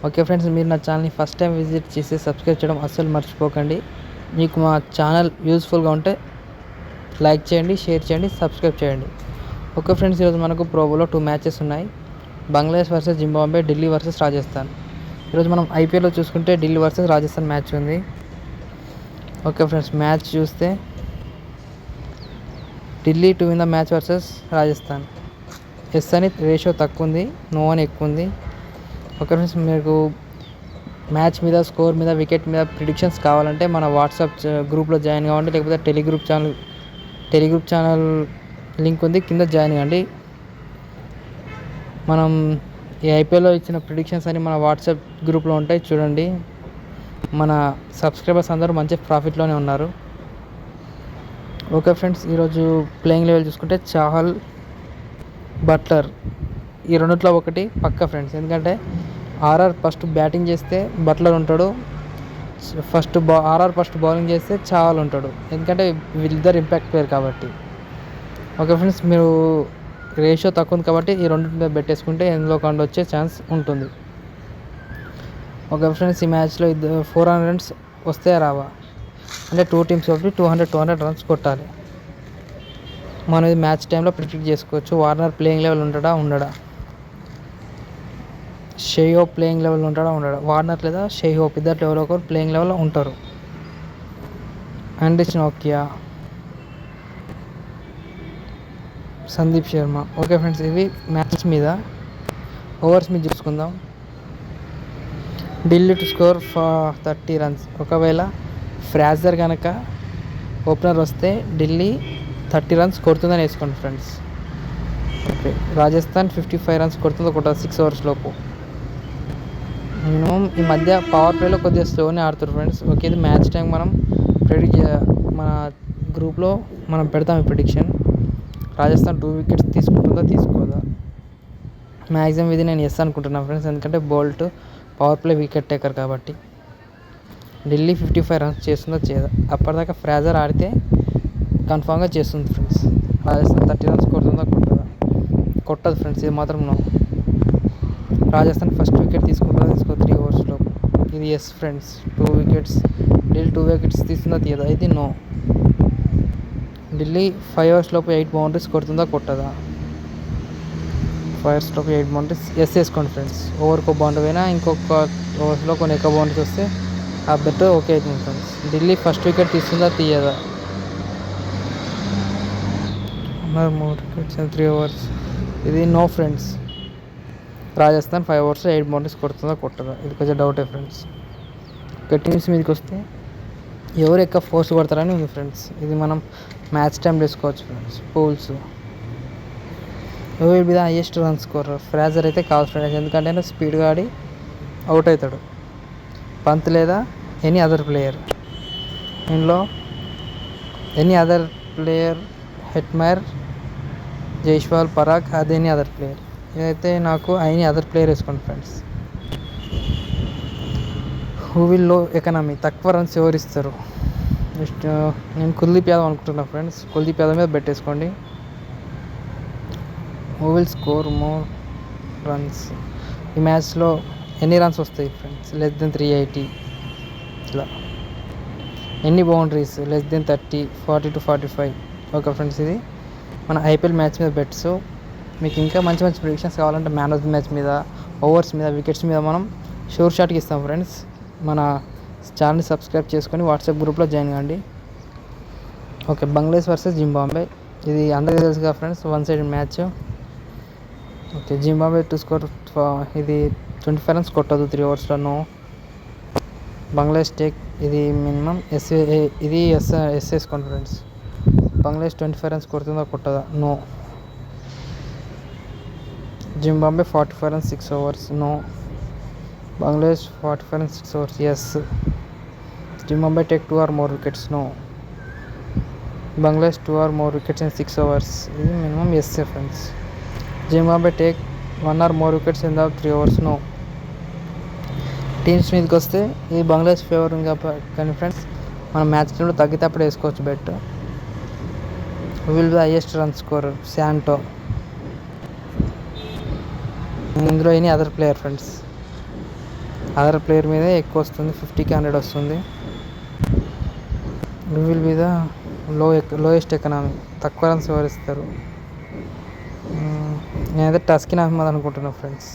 Okay friends, మీరు నా ఛానల్ని ఫస్ట్ టైం విజిట్ చేసి సబ్స్క్రైబ్ చేయడం అస్సలు మర్చిపోకండి. మీకు మా ఛానల్ యూస్ఫుల్గా ఉంటే లైక్ చేయండి, షేర్ చేయండి, సబ్స్క్రైబ్ చేయండి. ఓకే ఫ్రెండ్స్, ఈరోజు మనకు ప్రోబోలో 2 మ్యాచెస్ ఉన్నాయి. Bangladesh versus Zimbabwe, Delhi versus Rajasthan. ఈరోజు మనం ఐపీఎల్లో చూసుకుంటే ఢిల్లీ వర్సెస్ రాజస్థాన్ మ్యాచ్ ఉంది. ఓకే ఫ్రెండ్స్, మ్యాచ్ చూస్తే Delhi to win the match versus Rajasthan. Yes అని రేషియో తక్కువ ఉంది, నో అని ఎక్కువ ఉంది. ఓకే ఫ్రెండ్స్, మీకు మ్యాచ్ మీద, స్కోర్ మీద, వికెట్ మీద ప్రిడిక్షన్స్ కావాలంటే మన వాట్సాప్ గ్రూప్లో జాయిన్ కావండి, లేకపోతే టెలిగ్రూప్ ఛానల్ లింక్ ఉంది, కింద జాయిన్ కాండి. మనం ఈ ఐపీఎల్లో ఇచ్చిన ప్రిడిక్షన్స్ అని మన వాట్సాప్ గ్రూప్లో ఉంటాయి, చూడండి. మన సబ్స్క్రైబర్స్ అందరూ మంచి ప్రాఫిట్లోనే ఉన్నారు. ఓకే ఫ్రెండ్స్, ఈరోజు ప్లేయింగ్ లెవెల్ చూసుకుంటే చాహల్, బట్లర్, ఈ రెండిట్లో ఒకటి పక్క ఫ్రెండ్స్. ఎందుకంటే ఆర్ఆర్ ఫస్ట్ బ్యాటింగ్ చేస్తే బట్లర్ ఉంటాడు, ఆర్ఆర్ ఫస్ట్ బౌలింగ్ చేస్తే చాహల్ ఉంటాడు. ఎందుకంటే వీళ్ళిద్దరు ఇంపాక్ట్ ప్లేయర్ కాబట్టి. ఓకే ఫ్రెండ్స్, మీరు రేషియో తక్కువ ఉంది కాబట్టి ఈ రెండు మీద పెట్టేసుకుంటే ఎందులో కండు వచ్చే ఛాన్స్ ఉంటుంది. ఓకే ఫ్రెండ్స్, ఈ మ్యాచ్లో 400 రన్స్ వస్తే రావా అంటే 2 టీమ్స్ ఒకటి 200 రన్స్ కొట్టాలి. మనం ఇది మ్యాచ్ టైంలో ప్రిడిక్ట్ చేసుకోవచ్చు. వార్నర్ ప్లేయింగ్ లెవెల్ ఉండడా, షేహోప్ ప్లేయింగ్ లెవెల్ ఉండడా. వార్నర్ లేదా షేహోప్ ఇద్దరు ఎవరో ఒకరు ప్లేయింగ్ లెవెల్లో ఉంటారు. అండ్ నోకియా, సందీప్ శర్మ. ఓకే ఫ్రెండ్స్, ఇవి మ్యాచ్ మీద. ఓవర్స్ మీద చూసుకుందాం. Delhi to score 30 runs. ఒకవేళ ఫ్రాజర్ కనుక ఓపెనర్ వస్తే ఢిల్లీ 30 రన్స్ కొడుతుందని వేసుకోండి ఫ్రెండ్స్. ఓకే, రాజస్థాన్ 55 రన్స్ కొడుతుందో కొట్టదు 6 ఓవర్స్ లోపు. మినిమం ఈ మధ్య పవర్ ప్లేలో కొద్దిగా స్లోనే ఆడుతారు ఫ్రెండ్స్. ఓకే, ఇది మ్యాచ్ టైం మనం మన గ్రూప్లో మనం పెడతాం ఈ ప్రిడిక్షన్. రాజస్థాన్ 2 వికెట్స్ తీసుకుంటుందా తీసుకోదా. మ్యాక్సిమం ఇది నేను ఎస్ అనుకుంటున్నాను ఫ్రెండ్స్, ఎందుకంటే Boult power play wicket taker కాబట్టి. ఢిల్లీ 55 రన్స్ చేస్తుందో చేయదా. అప్పటిదాకా ఫ్రాజర్ ఆడితే కన్ఫామ్గా చేస్తుంది ఫ్రెండ్స్. రాజస్థాన్ 30 రన్స్ కొడుతుందా కొట్టదు ఫ్రెండ్స్, ఇది మాత్రం నో. రాజస్థాన్ ఫస్ట్ వికెట్ తీసుకుంటుందా 3 ఓవర్స్లో. ఇది yes friends. 2 wickets Delhi 2 wickets తీస్తుందా తీయదా, ఇది నో. ఢిల్లీ 5 ఓవర్స్ లోపు 8 బౌండరీస్ కొడుతుందా కొట్టదా. 5 ఓవర్స్ లోపు 8 బౌండరీస్ ఎస్ వేసుకోండి ఫ్రెండ్స్. ఓవర్కి 1 బౌండరీ అయినా ఇంకొక ఓవర్స్లో కొన్ని ఎక్కువ బౌండరీస్ వస్తే ఆ బెట్ ఓకే అవుతుంది ఫ్రెండ్స్. ఢిల్లీ ఫస్ట్ వికెట్ తీస్తుందా తీయదా. 3 వికెట్స్ 3 ఓవర్స్, ఇది no friends. Rajasthan 5 overs 8 boundaries కొడుతుందా కొట్టదా, ఇది కొంచెం డౌటే ఫ్రెండ్స్. ఇక టీమ్స్ మీదకి వస్తే ఎవరు ఎక్కువ ఫోర్స్ కొడతారని ఉంది ఫ్రెండ్స్. ఇది మనం మ్యాచ్ టైం వేసుకోవచ్చు ఫ్రెండ్స్. పూల్స్ ఎవరి మీద హైయెస్ట్ రన్ స్కోర్. ఫ్రాజర్ అయితే కాదు ఫ్రెండ్స్, ఎందుకంటే ఆయన స్పీడ్గా ఆడి అవుట్ అవుతాడు. పంత్ లేదా ఎనీ అదర్ ప్లేయర్. ఇందులో any other player, Hetmyer, Jaiswal, Parag, అది ఎనీ అదర్ ప్లేయర్. ఇదైతే నాకు ఎనీ అదర్ ప్లేయర్ వేసుకోండి ఫ్రెండ్స్. హూ విల్ లో ఎకనామీ, తక్కువ రన్స్ ఎవరు ఇస్తారు. నెక్స్ట్ నేను కుల్దీప్ యాదవ్ అనుకుంటున్నాను ఫ్రెండ్స్. కుల్దీప్ యాదవ్ మీద పెట్టేసుకోండి. Who will score more runs. ఈ మ్యాచ్లో ఎన్ని రన్స్ వస్తాయి ఫ్రెండ్స్, లెస్ దెన్ 380. ఇట్లా ఎన్ని boundaries, less than 30, 40 to 45. Okay friends, ఇది మన ఐపీఎల్ మ్యాచ్ మీద బెట్స్. మీకు ఇంకా మంచి మంచి ప్రిడిక్షన్స్ కావాలంటే మ్యాన్ ఆఫ్ ది మ్యాచ్ మీద, ఓవర్స్ మీద, వికెట్స్ మీద మనం షూర్ షాట్కి ఇస్తాం ఫ్రెండ్స్. మన ఛానల్ని సబ్స్క్రైబ్ చేసుకొని వాట్సాప్ గ్రూప్లో జాయిన్ కాండి. Okay, Bangladesh versus Zimbabwe. ఇది అందరికీ తెలుసుగా friends, 1 sided match. Okay, Zimbabwe to score ఇది 25 రన్స్ కొట్టదు 3 ఓవర్స్లో, నో. బంగ్లాదేశ్ టేక్, ఇది మినిమం ఇది ఎస్ వేసుకోండి ఫ్రెండ్స్. బంగ్లాదేశ్ 25 రన్స్ కొడుతుందా కొట్టదా, no. Zimbabwe 45 runs 6 overs, no. Bangladesh 45 runs 6 overs, yes. Zimbabwe take 2 or more wickets, no. Bangladesh 2 or more wickets in 6 overs, ఇది minimum yes friends. Zimbabwe take 1 or more wickets in the 3 overs, no. Teams మీదకి వస్తే ఇది Bangladesh favour ఉంది కానీ friends, మనం match టైంలో తగ్గితే అప్పుడు వేసుకోవచ్చు bet. Will be highest run score, Shanto. ఇందులో any other player friends. Other player మీదే ఎక్కువ వస్తుంది, 50కి 100 వస్తుంది. Will be the lowest economy, తక్కువ రన్స్ వివరిస్తారు. నేనైతే టస్కిన్ అహ్మద్ అనుకుంటున్నాను ఫ్రెండ్స్.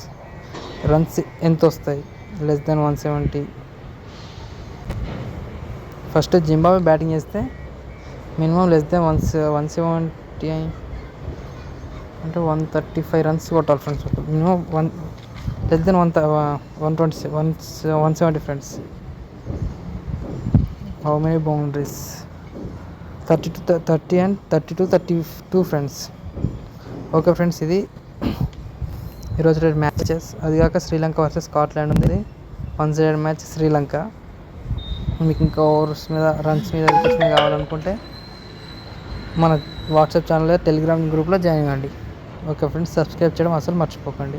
రన్స్ ఎంత వస్తాయి? Less than 170. First Zimbabwe batting చేస్తే మినిమం లెస్ దెన్ 170 అంటే 135 రన్స్ కొట్టాలి friends. Minimum less than 170 friends. How many boundaries? 30 and 32 friends. Okay friends, ఇది ఈరోజు 2 మ్యాచెస్. అది కాక శ్రీలంక వర్సెస్ స్కాట్లాండ్ ఉంది. 1-0 మ్యాచ్ శ్రీలంక. మీకు ఇంకా ఓవర్స్ మీద, రన్స్ మీద, వికెట్స్ మీద కావాలనుకుంటే మన వాట్సాప్ ఛానల్, టెలిగ్రామ్ గ్రూప్లో జాయిన్ అవ్వండి. ఓకే ఫ్రెండ్స్, సబ్స్క్రైబ్ చేయడం అసలు మర్చిపోకండి.